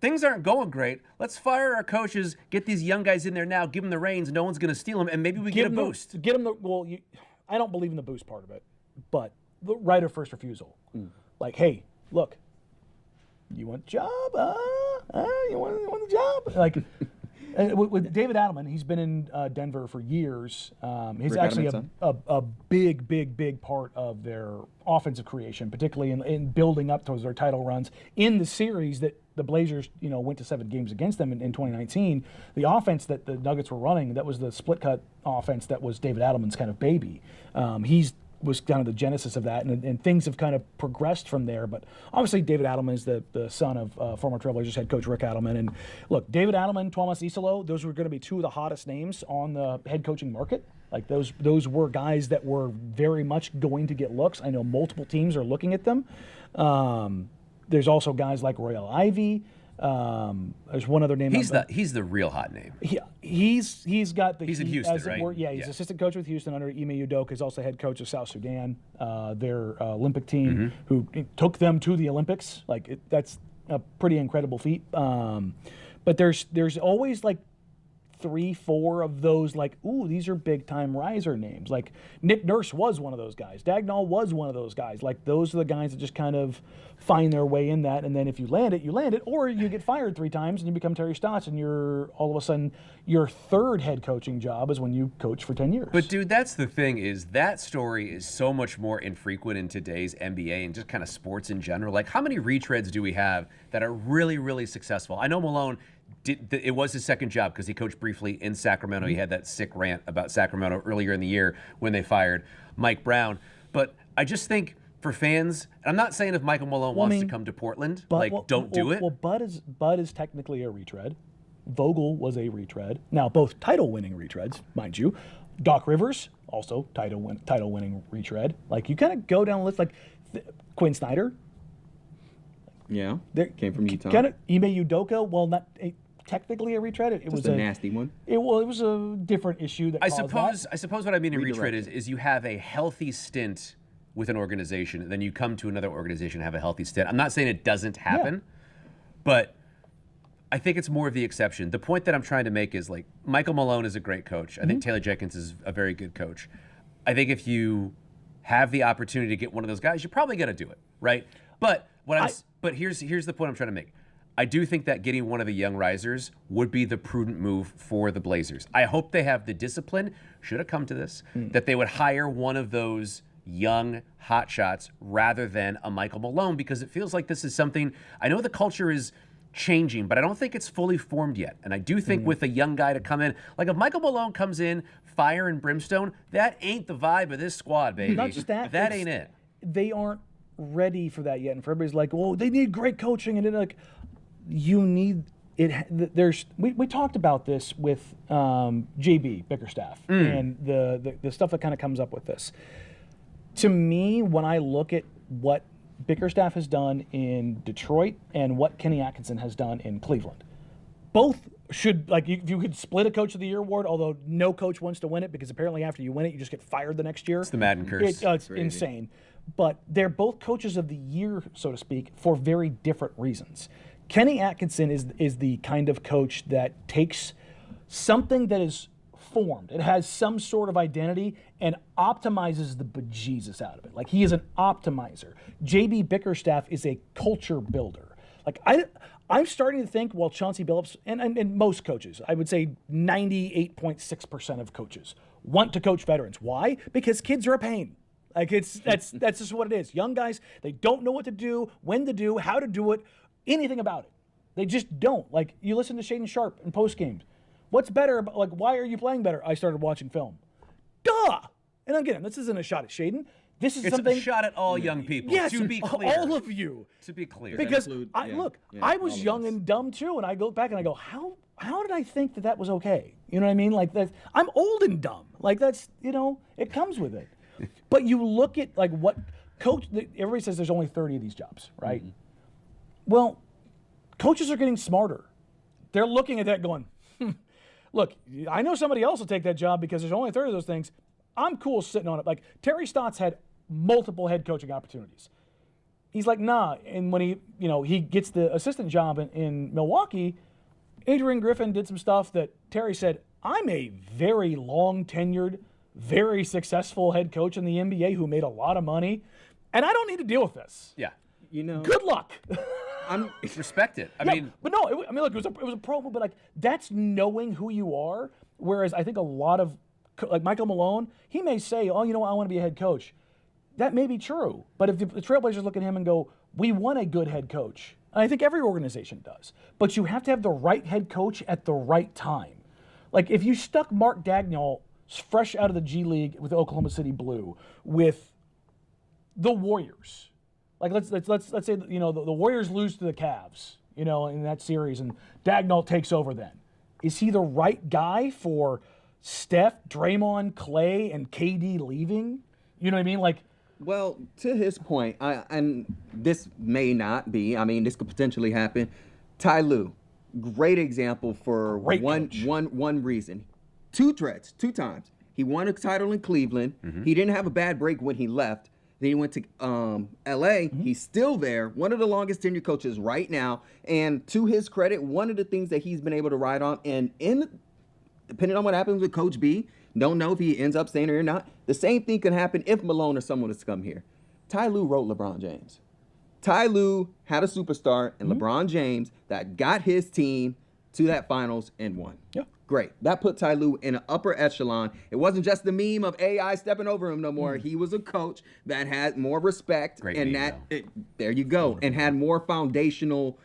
things aren't going great. Let's fire our coaches, get these young guys in there now, give them the reins. No one's going to steal them, and maybe we get a boost.
I don't believe in the boost part of it, but the right of first refusal. Like, hey, look, you want the job? You want the job? Like, with David Adelman, he's been in Denver for years. He's actually a big part of their offensive creation, particularly in building up towards their title runs. In the series that the Blazers, went to 7 games against them in 2019, the offense that the Nuggets were running, that was the split cut offense that was David Adelman's kind of baby. Was kind of the genesis of that, and things have kind of progressed from there. But obviously, David Adelman is the son of former Trailblazers head coach Rick Adelman. And look, David Adelman, Tuomas Isolo, those were going to be 2 of the hottest names on the head coaching market. Like those were guys that were very much going to get looks. I know multiple teams are looking at them. There's also guys like Royal Ivey. There's one other name.
He's the real hot name.
He's got the.
He's in Houston, right?
He's assistant coach with Houston under Ime Udoka. He's also head coach of South Sudan, their Olympic team, who took them to the Olympics. That's a pretty incredible feat. But there's always like 3-4 of those, like, ooh, these are big time riser names. Like Nick Nurse was one of those guys. Dagnall was one of those guys. Like those are the guys that just kind of find their way in that, and then if you land it, you land it, or you get fired 3 times and you become Terry Stotts, and you're all of a sudden your 3rd head coaching job is when you coach for 10 years.
But dude, that's the thing, is that story is so much more infrequent in today's NBA and just kind of sports in general. Like, how many retreads do we have that are really, really successful? I know Malone it was his 2nd job because he coached briefly in Sacramento. He had that sick rant about Sacramento earlier in the year when they fired Mike Brown. But I just think for fans, and I'm not saying if Michael Malone wants to come to Portland, don't do it.
Well, Bud is technically a retread. Vogel was a retread. Now, both title-winning retreads, mind you. Doc Rivers, also title-winning retread. Like, you kind of go down the list, like Quinn Snyder.
Yeah, came from Utah.
Kind of Ime Udoka, well, not technically a retread. It was
a nasty one.
It was a different issue that
I suppose what I mean in retread is you have a healthy stint with an organization, and then you come to another organization and have a healthy stint. I'm not saying it doesn't happen, but I think it's more of the exception. The point that I'm trying to make is, like, Michael Malone is a great coach. I think Taylor Jenkins is a very good coach. I think if you have the opportunity to get one of those guys, you're probably going to do it, right? But here's the point I'm trying to make. I do think that getting one of the young risers would be the prudent move for the Blazers. I hope they have the discipline, should have come to this, that they would hire one of those young hotshots rather than a Michael Malone, because it feels like this is something, I know the culture is changing, but I don't think it's fully formed yet. And I do think with a young guy to come in, like if Michael Malone comes in, fire and brimstone, that ain't the vibe of this squad, baby.
Not just that.
That ain't it.
They aren't ready for that yet. And for everybody's like, well, they need great coaching. And then like, you need it. We talked about this with JB Bickerstaff and the stuff that kind of comes up with this. To me, when I look at what Bickerstaff has done in Detroit and what Kenny Atkinson has done in Cleveland, both should, like, if you could split a Coach of the Year award, although no coach wants to win it because apparently after you win it, you just get fired the next year.
It's the Madden curse.
It's insane. But they're both coaches of the year, so to speak, for very different reasons. Kenny Atkinson is the kind of coach that takes something that is formed, it has some sort of identity, and optimizes the bejesus out of it. Like, he is an optimizer. JB Bickerstaff is a culture builder. Like, I'm starting to think, well, Chauncey Billups, and most coaches, I would say 98.6% of coaches want to coach veterans. Why? Because kids are a pain. Like, that's just what it is. Young guys, they don't know what to do, when to do, how to do it, anything about it. They just don't. Like, you listen to Shaden Sharp in post games. What's better? Like, why are you playing better? I started watching film. Duh! And again, this isn't a shot at Shaden. It's something.
A shot at all young people.
Yes,
to be clear.
All of you.
To be clear.
Because I was young and dumb too, and I go back and I go, how did I think that was okay? You know what I mean? Like, that, I'm old and dumb. Like, that's, it comes with it. But you look at like what coach. Everybody says there's only 30 of these jobs, right? Mm-hmm. Well, coaches are getting smarter. They're looking at that going, look, I know somebody else will take that job because there's only 30 of those things. I'm cool sitting on it. Like, Terry Stotts had multiple head coaching opportunities. He's like, nah. And when he gets the assistant job in Milwaukee, Adrian Griffin did some stuff that Terry said, I'm a very long tenured, very successful head coach in the NBA who made a lot of money, and I don't need to deal with this.
Yeah.
Good luck.
I'm respect it. I mean,
look, it was a pro move, but like, that's knowing who you are. Whereas I think a lot of, like Michael Malone, he may say, oh, I want to be a head coach. That may be true, but if the Trailblazers look at him and go, we want a good head coach, and I think every organization does, but you have to have the right head coach at the right time. Like, if you stuck Mark Dagnall fresh out of the G League with Oklahoma City Blue with the Warriors. Like, let's say the Warriors lose to the Cavs, in that series, and Dagnall takes over then. Is he the right guy for Steph, Draymond, Clay, and KD leaving? You know what I mean? Like,
well, to his point, and this may not be, this could potentially happen. Ty Lue, great example for one reason. Two times. He won a title in Cleveland. Mm-hmm. He didn't have a bad break when he left. Then he went to L.A. Mm-hmm. He's still there. One of the longest tenured coaches right now. And to his credit, one of the things that he's been able to ride on, and depending on what happens with Coach B, don't know if he ends up staying here or not. The same thing could happen if Malone or someone was to come here. Ty Lue wrote LeBron James. Ty Lue had a superstar in LeBron James that got his team to that finals and won.
Yeah.
Great. That put Ty Lue in an upper echelon. It wasn't just the meme of AI stepping over him no more. He was a coach that had more respect.
Great
and
meme,
there you go. And had more foundational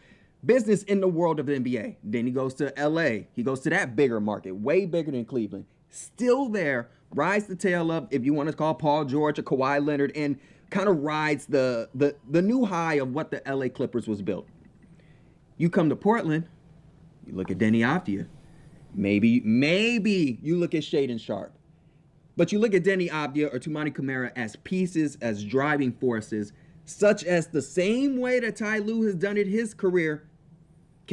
business in the world of the NBA. Then he goes to LA. He goes to that bigger market, way bigger than Cleveland. Still there, rides the tail up, if you want to call Paul George or Kawhi Leonard, and kind of rides the new high of what the LA Clippers was built. You come to Portland, you look at Denny Avdia. Maybe you look at Shaden Sharp. But you look at Denny Avdia or Toumani Camara as pieces, as driving forces, such as the same way that Ty Lue has done it his career.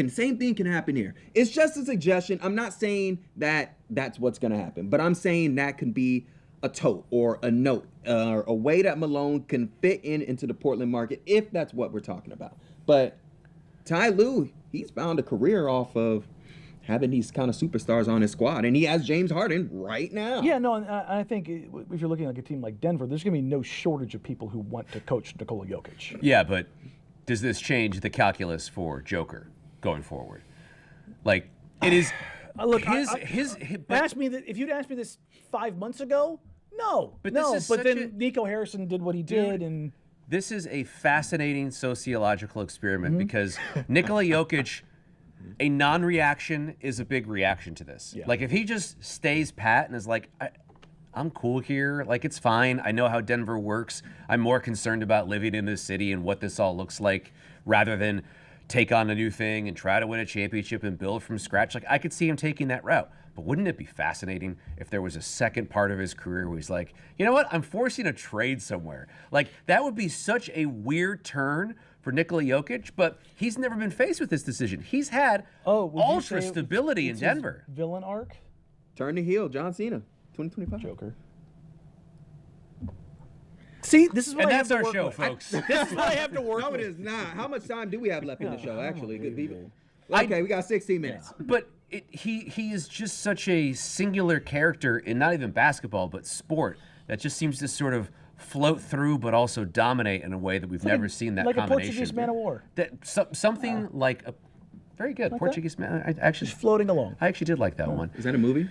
Same thing can happen here. It's just a suggestion. I'm not saying that that's what's going to happen, but I'm saying that can be a tote or a note or a way that Malone can fit into the Portland market if that's what we're talking about. But Ty Lue, he's found a career off of having these kind of superstars on his squad, and he has James Harden right now.
Yeah, no, and I think if you're looking at a team like Denver, there's going to be no shortage of people who want to coach Nikola Jokic.
Yeah, but does this change the calculus for Joker going forward? Like, it is.
Look,
but
if you'd asked me this 5 months ago, no,
But
no.
this is
But
such
then Nico Harrison did what he did, and
this is a fascinating sociological experiment
Mm-hmm.
because Nikola Jokic, a non-reaction is a big reaction to this.
Yeah.
Like, if he just stays pat and is like, I'm cool here, like, it's fine. I know how Denver works. I'm more concerned about living in this city and what this all looks like rather than take on a new thing and try to win a championship and build from scratch. Like, I could see him taking that route. But wouldn't it be fascinating if there was a second part of his career where he's like, you know what, I'm forcing a trade somewhere. Like, that would be such a weird turn for Nikola Jokic, but he's never been faced with this decision. He's had
would you
ultra
say
stability in
it's
Denver.
his villain arc,
Turn the heel, John Cena, 2025.
Joker. See, this is what
And
I
that's
have to
our
work
show,
with.
folks.
This is what I have to work
No,
with.
it is not. How much time do we have left in the show, actually? Good people.
I-
Okay, we got 16 minutes.
But he is just such a singular character in not even basketball, but sport, that just seems to sort of float through but also dominate in a way that we've never seen that
like
combination.
a Portuguese man of war,
That something like a very good Portuguese man. I actually
just floating along.
I actually did like that one.
Is that a movie?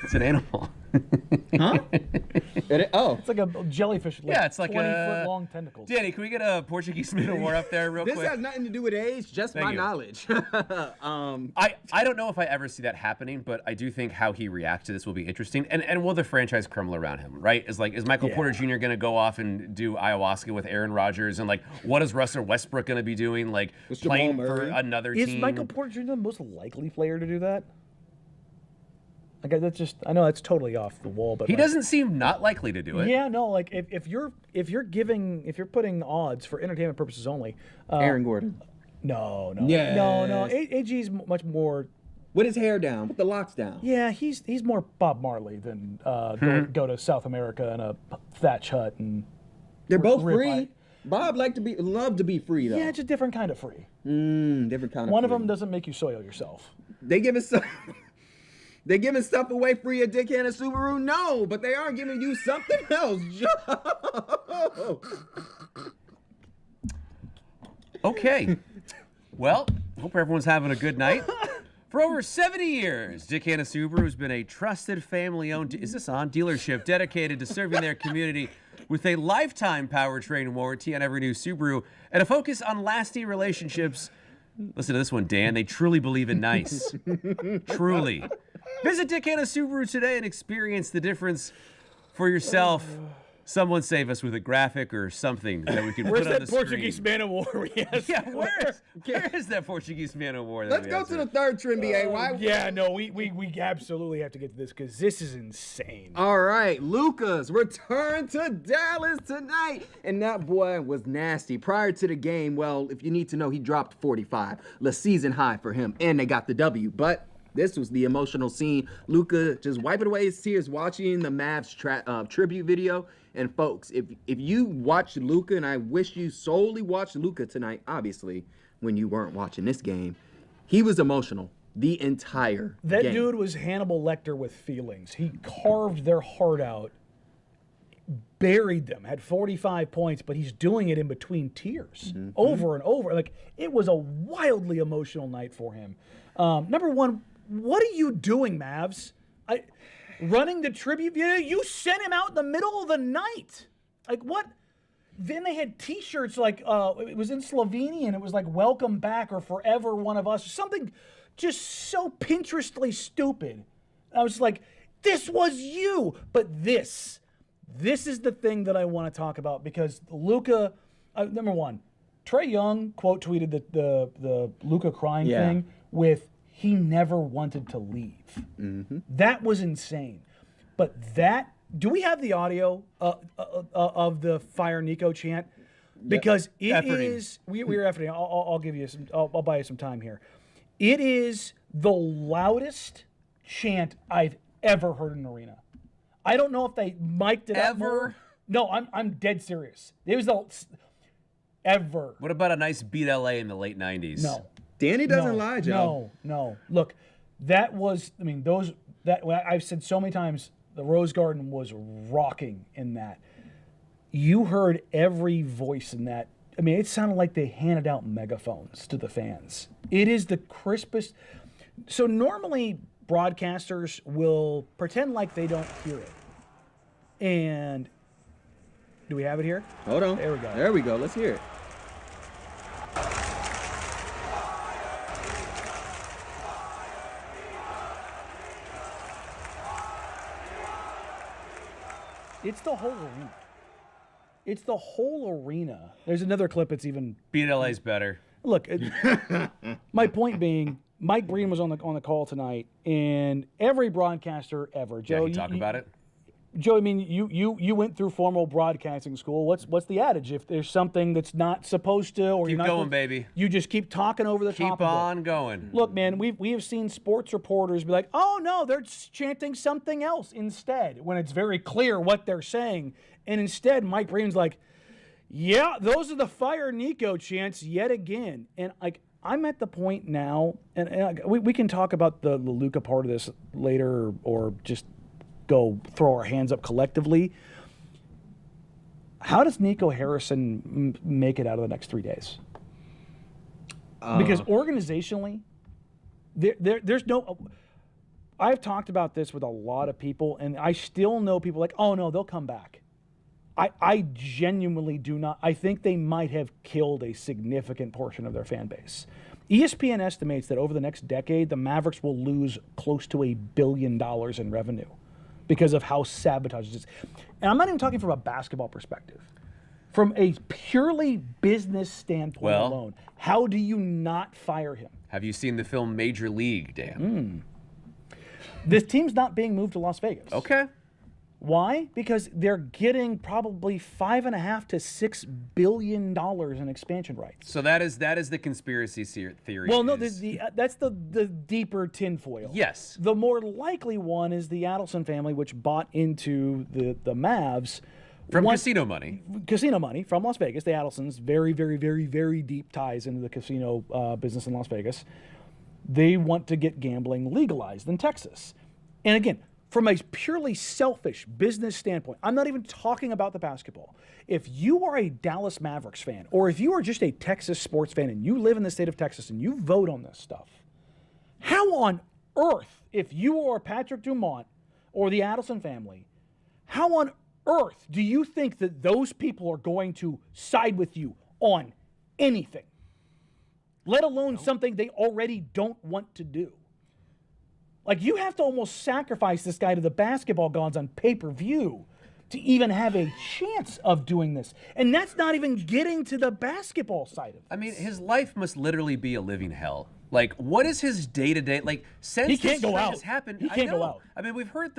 It's an animal.
Huh? Oh.
It's like a jellyfish. With
Yeah, it's like
20-foot long tentacles.
Danny, can we get a Portuguese man of war up there real
This
quick?
has nothing to do with age, just
Thank
my
you.
knowledge.
I don't know if I ever see that happening, but I do think how he reacts to this will be interesting. And will the franchise crumble around him, right? Is Michael Porter Jr. going to go off and do ayahuasca with Aaron Rodgers? And like, what is Russell Westbrook going to be doing? Like,
With Jamal
playing for
Murray?
another
Is
team?
Michael Porter Jr. the most likely player to do that? Like that's just I know that's totally off the wall, but
He
like,
doesn't seem not likely to do it.
Yeah, no, like if you're putting odds for entertainment purposes only,
Aaron Gordon.
no,
Yes.
no. AG's much more.
With his hair down, with the locks down.
Yeah, he's more Bob Marley than go to South America in a thatch hut and.
They're both
Rip
free.
eye.
Bob love to be free though.
Yeah, it's a different kind of free.
Different kind of.
One of
free.
them doesn't make you soil yourself.
They giving stuff. They giving stuff away free at Dick and a Subaru? No, but they are giving you something else, Joe.
Okay. Well, hope everyone's having a good night. For over 70 years, Dick Hanna Subaru has been a trusted family-owned dealership dedicated to serving their community with a lifetime powertrain warranty on every new Subaru and a focus on lasting relationships. Listen to this one, Dan. They truly believe in nice. Truly. Visit Dick Hanna Subaru today and experience the difference for yourself. Someone save us with a graphic or something that we can
Where's
put on
that
the
Portuguese
screen.
man of war? Yes.
Yeah, where is that Portuguese man of war? that
Let's
we
go
have
to
here?
the third trim, BA. Why?
Yeah, no, we absolutely have to get to this because this is insane.
All right, Luka's return to Dallas tonight. And that boy was nasty. Prior to the game, well, if you need to know, he dropped 45. The season high for him. And they got the W. But this was the emotional scene. Luka just wiping away his tears watching the Mavs tribute video. And folks, if you watched Luka, and I wish you solely watched Luka tonight, obviously, when you weren't watching this game, he was emotional the entire
That
game.
dude was Hannibal Lecter with feelings. He carved their heart out, buried them, had 45 points, but he's doing it in between tears over and over. Like, it was a wildly emotional night for him. Number one, what are you doing, Mavs? Running the tribute video? You sent him out in the middle of the night. Like, what? Then they had T-shirts like, it was in Slovenian. It was like, welcome back or forever one of us. Something just so Pinterestly stupid. I was like, this was you. But this is the thing that I want to talk about because Luka, number one, Trae Young quote tweeted the Luka crying thing with, he never wanted to leave. That was insane. But do we have the audio of the Fire Nico chant? Because it is, we're efforting. I'll give you some, I'll buy you some time here. It is the loudest chant I've ever heard in an arena. I don't know if they mic'd it up more. No, I'm dead serious. It was ever.
What about a nice Beat LA in the late 90s?
No.
Danny doesn't lie, Joe.
No. Look, that was. I mean, I've said so many times. The Rose Garden was rocking in that. You heard every voice in that. I mean, it sounded like they handed out megaphones to the fans. It is the crispest. So normally broadcasters will pretend like they don't hear it. And do we have it here?
Hold on.
There we go.
There we go. Let's hear it.
It's the whole arena. It's the whole arena. There's another clip that's even...
Beat LA's better.
Look, my point being, Mike Breen was on the call tonight, and every broadcaster ever, Joe,
Yeah, talk about it.
Joe, I mean, you went through formal broadcasting school. What's the adage? If there's something that's not supposed to, or
Keep
you're not
going, baby.
you just keep talking over the top.
Keep on going.
Look, man, we have seen sports reporters be like, "Oh no, they're chanting something else instead," when it's very clear what they're saying, and instead, Mike Breen's like, "Yeah, those are the fire Nico chants yet again," and like. I'm at the point now, and we can talk about the Luka part of this later, or just go throw our hands up collectively. How does Nico Harrison make it out of the next 3 days? Because organizationally, there's no. I've talked about this with a lot of people, and I still know people like, oh no, they'll come back. I genuinely do not. I think they might have killed a significant portion of their fan base. ESPN estimates that over the next decade, the Mavericks will lose close to $1 billion in revenue because of how sabotaged it is. And I'm not even talking from a basketball perspective. From a purely business standpoint alone, how do you not fire him?
Have you seen the film Major League, Dan?
This team's not being moved to Las Vegas.
Okay.
Why? Because they're getting probably $5.5 to $6 billion in expansion rights.
So that is the conspiracy theory.
Well, no, that's the deeper tinfoil.
Yes.
The more likely one is the Adelson family, which bought into the Mavs.
From casino money.
Casino money from Las Vegas. The Adelsons, very, very, very, very deep ties into the casino business in Las Vegas. They want to get gambling legalized in Texas. And again, from a purely selfish business standpoint, I'm not even talking about the basketball. If you are a Dallas Mavericks fan, or if you are just a Texas sports fan and you live in the state of Texas and you vote on this stuff, how on earth, if you are Patrick Dumont or the Adelson family, how on earth do you think that those people are going to side with you on anything, let alone something they already don't want to do? Like, you have to almost sacrifice this guy to the basketball gods on pay-per-view to even have a chance of doing this. And that's not even getting to the basketball side of it.
I mean, his life must literally be a living hell. Like, what is his day-to-day? Like, since
He can't
this
go out.
has happened,
He can't
I know.
go out.
I mean, we've heard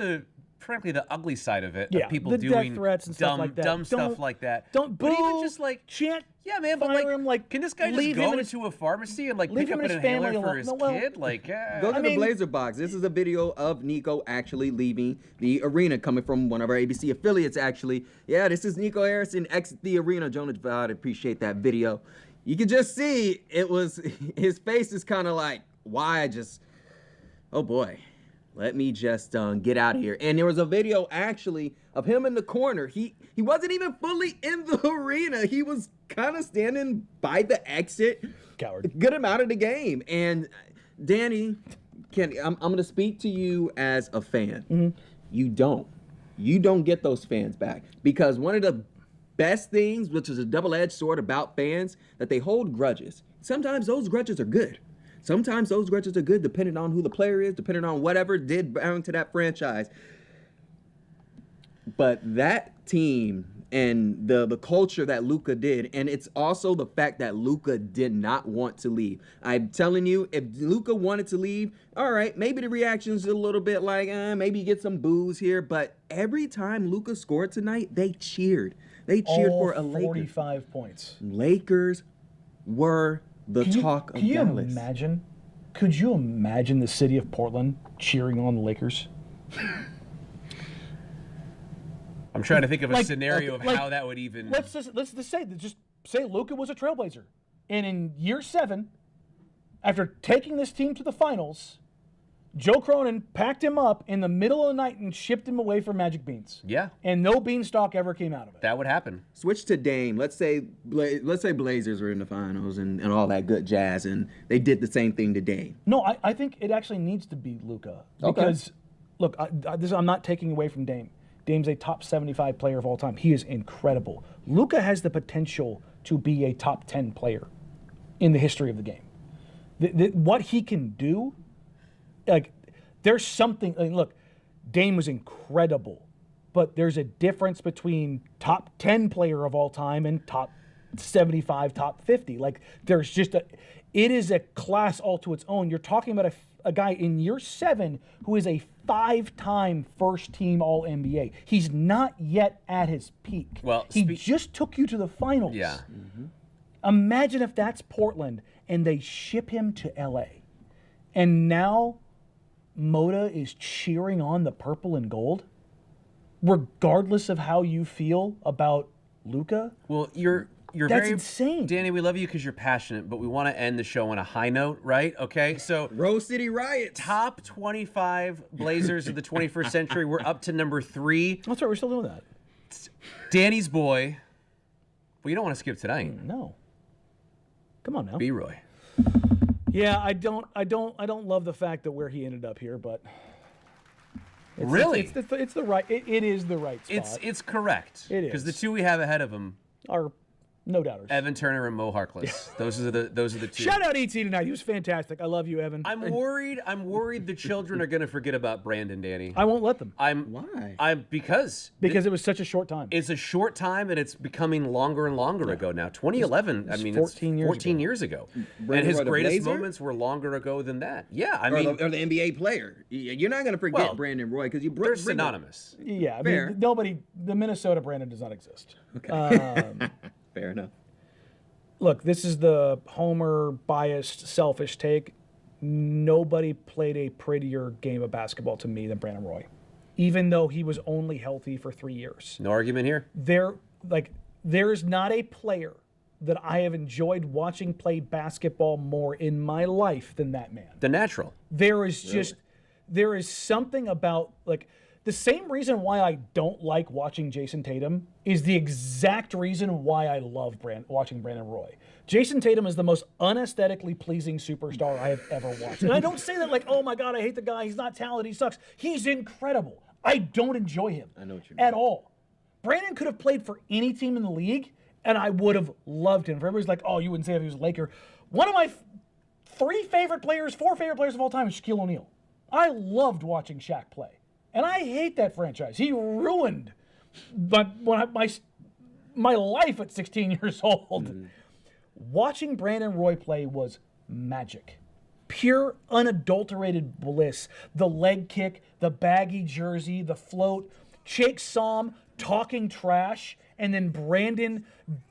frankly, the ugly side of it.
Yeah,
of people
the
doing
death threats and stuff like that.
dumb stuff like that.
Don't
but even
boo,
just like
chant,
yeah, man. But
fire him, like,
can this guy just
leave him
go
and his-
into a pharmacy and like
leave
pick
him
up
and
an
his family
inhaler for
alone.
his
No, well,
kid? Like,
Go to
I
the
mean-
Blazer box. This is a video of Nico actually leaving the arena, coming from one of our ABC affiliates, actually. Yeah, this is Nico Harrison exit the arena. Jonah Javad, appreciate that video. You can just see his face is kind of like, why just, oh boy, let me just get out of here. And there was a video actually of him in the corner. He wasn't even fully in the arena. He was kind of standing by the exit.
Coward.
Good amount of the game. And Danny, I'm going to speak to you as a fan.
Mm-hmm.
You don't get those fans back, because one of the best things, which is a double-edged sword about fans, that they hold grudges. Sometimes those grudges are good. Sometimes those grudges are good depending on who the player is, depending on whatever did bound to that franchise. But that team and the culture that Luka did, and it's also the fact that Luka did not want to leave. I'm telling you, if Luka wanted to leave, all right, maybe the reaction's a little bit like, maybe you get some boos here, but every time Luka scored tonight, they cheered. They cheered
All
for a Lakers.
45 points.
Lakers were the talk of Dallas.
Could you imagine the city of Portland cheering on the Lakers?
I'm trying to think of a
Like,
scenario of
like,
how that would even.
Let's just say Luka was a trailblazer, and in year 7, After taking this team to the finals, Joe Cronin packed him up in the middle of the night and shipped him away for Magic Beans.
Yeah.
And no beanstalk ever came out of it.
That would happen.
Switch to Dame. Let's say Blazers were in the finals and all that good jazz, and they did the same thing to Dame.
No, I think it actually needs to be Luka.
Okay.
Because, look, I'm not taking away from Dame. Dame's a top 75 player of all time. He is incredible. Luka has the potential to be a top 10 player in the history of the game. What he can do, like, there's something. Look, Dame was incredible, but there's a difference between top 10 player of all time and top 75, top 50. Like, there's just it is a class all to its own. You're talking about a guy in year 7 who is a 5-time first-team All-NBA. He's not yet at his peak.
Well,
he just took you to the finals.
Yeah.
Imagine if that's Portland and they ship him to LA. And now Moda is cheering on the purple and gold, regardless of how you feel about Luka.
Well, you're
That's
very
insane.
Danny, we love you because you're passionate, but we want to end the show on a high note, right? Okay, so
Rose City Riots.
top 25 Blazers of the 21st century. We're up to number 3.
That's right, we're still doing that.
Danny's boy. Well, you don't want to skip tonight.
No. Come on now.
B-Roy.
Yeah, I don't love the fact that where he ended up here, but
Really?
it's the right. It is the right spot.
It's correct.
It
Because the
is.
two we have ahead of him,
Are no doubters.
Evan Turner and Mo Harkless. Those are the two.
Shout out ET tonight. He was fantastic. I love you, Evan.
I'm worried the children are going to forget about Brandon, Danny.
I won't let them
Why?
Because
because it was such a short time.
it's a short time and it's becoming longer and longer ago now. 2011, I mean, it's
14 years
ago. And
Brandon
his
Roy, the
greatest
Blazer?
moments were longer ago than that. Yeah, I
Or
mean,
the NBA player. You're not going to forget
Well,
Brandon Roy because you
they're
bring
synonymous.
Yeah, I
Fair.
mean, the Minnesota Brandon does not exist.
Fair enough.
Look, this is the homer biased, selfish take. Nobody played a prettier game of basketball to me than Brandon Roy, even though he was only healthy for 3 years.
No argument here.
There is not a player that I have enjoyed watching play basketball more in my life than that man.
The natural.
There is something about, like, the same reason why I don't like watching Jason Tatum is the exact reason why I love watching Brandon Roy. Jason Tatum is the most unaesthetically pleasing superstar I have ever watched. And I don't say that like, oh my God, I hate the guy. He's not talented. He sucks. He's incredible. I don't enjoy him
I know what you mean.
at all. Brandon could have played for any team in the league, and I would have loved him. For everybody's like, oh, you wouldn't say if he was a Laker. One of my 4 favorite players of all time is Shaquille O'Neal. I loved watching Shaq play. And I hate that franchise. He ruined my life at 16 years old.
Mm-hmm.
Watching Brandon Roy play was magic. Pure, unadulterated bliss. The leg kick, the baggy jersey, the float, Jake Som talking trash, and then Brandon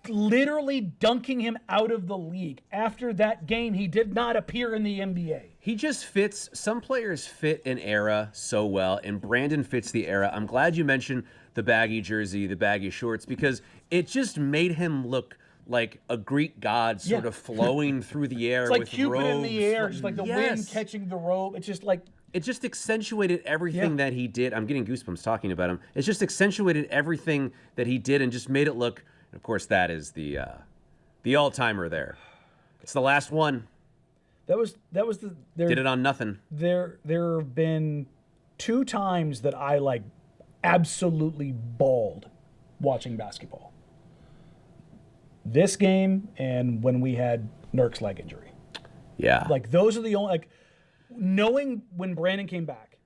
literally dunking him out of the league. After that game, he did not appear in the NBA.
He just fits. Some players fit an era so well, and Brandon fits the era. I'm glad you mentioned the baggy jersey, the baggy shorts, because it just made him look like a Greek god sort of flowing through the air
It's like
with
Cupid
robes.
in the air, just like the wind
Yes.
catching the rope. It's just like,
It just accentuated everything that he did. I'm getting goosebumps talking about him. It just accentuated everything that he did and just made it look. And of course, that is the all-timer there. It's the last one.
that was the there.
Did it on nothing.
There have been 2 times that I like absolutely bawled watching basketball. This game and when we had Nurk's leg injury.
Yeah.
Like those are the only, like, knowing when Brandon came back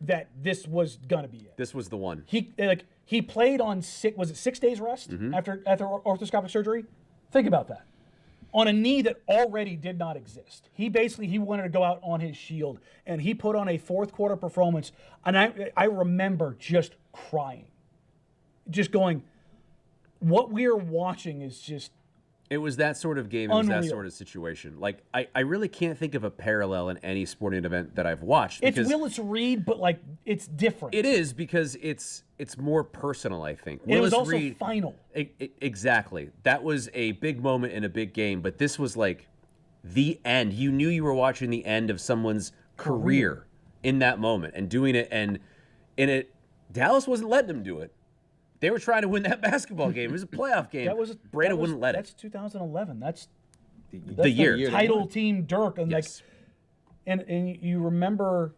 that this was gonna be it.
This was the one.
He played on 6 days rest after arthroscopic surgery? Think about that. On a knee that already did not exist. He wanted to go out on his shield, and he put on a fourth quarter performance, and I remember just crying. Just going, what we are watching is just
It was that sort of game. It was that
Unreal.
sort of situation. Like, I really can't think of a parallel in any sporting event that I've watched.
it's
Because
Willis Reed, but like it's different.
it is because it's more personal, I think.
And it was
Willis
also
Reed,
final.
Exactly. That was a big moment in a big game, but this was like the end. You knew you were watching the end of someone's career in that moment and doing it. And in it, Dallas wasn't letting them do it. They were trying to win that basketball game. It was a playoff game. Brandon wouldn't let it.
That's 2011. That's
the year.
Title team Dirk. And
Yes.
and you remember,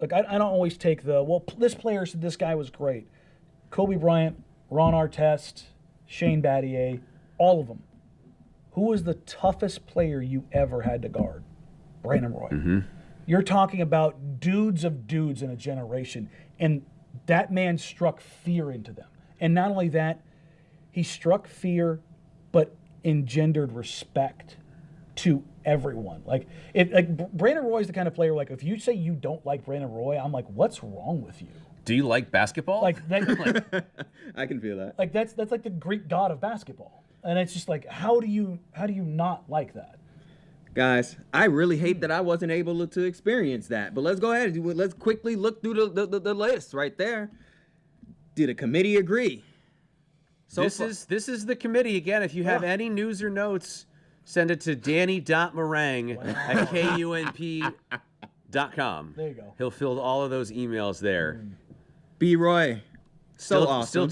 like, I don't always take this player said this guy was great. Kobe Bryant, Ron Artest, Shane Battier, all of them. Who was the toughest player you ever had to guard? Brandon Roy.
Mm-hmm.
You're talking about dudes of dudes in a generation. And that man struck fear into them. And not only that, he struck fear, but engendered respect to everyone. Like Brandon Roy is the kind of player, like, if you say you don't like Brandon Roy, I'm like, what's wrong with you?
Do you like basketball?
Like
I can feel that.
Like that's like the Greek god of basketball. And it's just like, how do you not like that?
Guys, I really hate that I wasn't able to experience that. But let's go ahead. Let's quickly look through the list right there. Did a committee agree?
This is the committee. Again, if you have any news or notes, send it to danny.marang@kunp.com.
There you go.
He'll fill all of those emails there.
B. Roy, awesome.
Still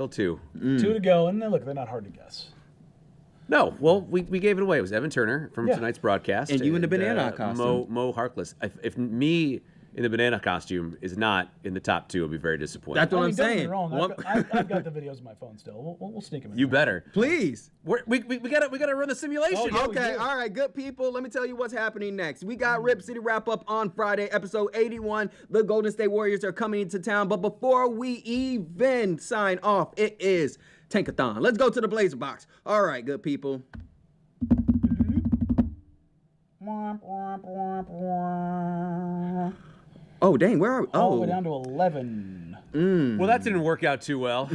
two.
2 to go, and then look, they're not hard to guess.
No, well, we gave it away. It was Evan Turner from tonight's broadcast.
And you in the banana costume.
Mo Harkless. If me in the banana costume is not in the top 2, I'll be very disappointed.
That's what I'm
don't get me
saying.
wrong. I've got the videos on my phone still. We'll sneak them in.
You better.
Please.
We gotta run the simulation.
Oh, yeah.
Okay, all right, good people. Let me tell you what's happening next. We got Rip City Wrap Up on Friday, episode 81. The Golden State Warriors are coming into town. But before we even sign off, it is Tankathon. Let's go to the Blazer Box. All right, good people. Oh, dang, where are we?
All the way down to 11.
Well, that didn't work out too well.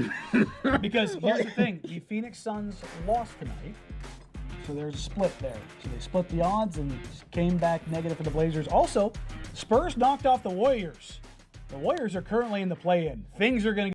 Because here's the thing. The Phoenix Suns lost tonight. So there's a split there. So they split the odds and came back negative for the Blazers. Also, Spurs knocked off the Warriors. The Warriors are currently in the play-in. Things are going to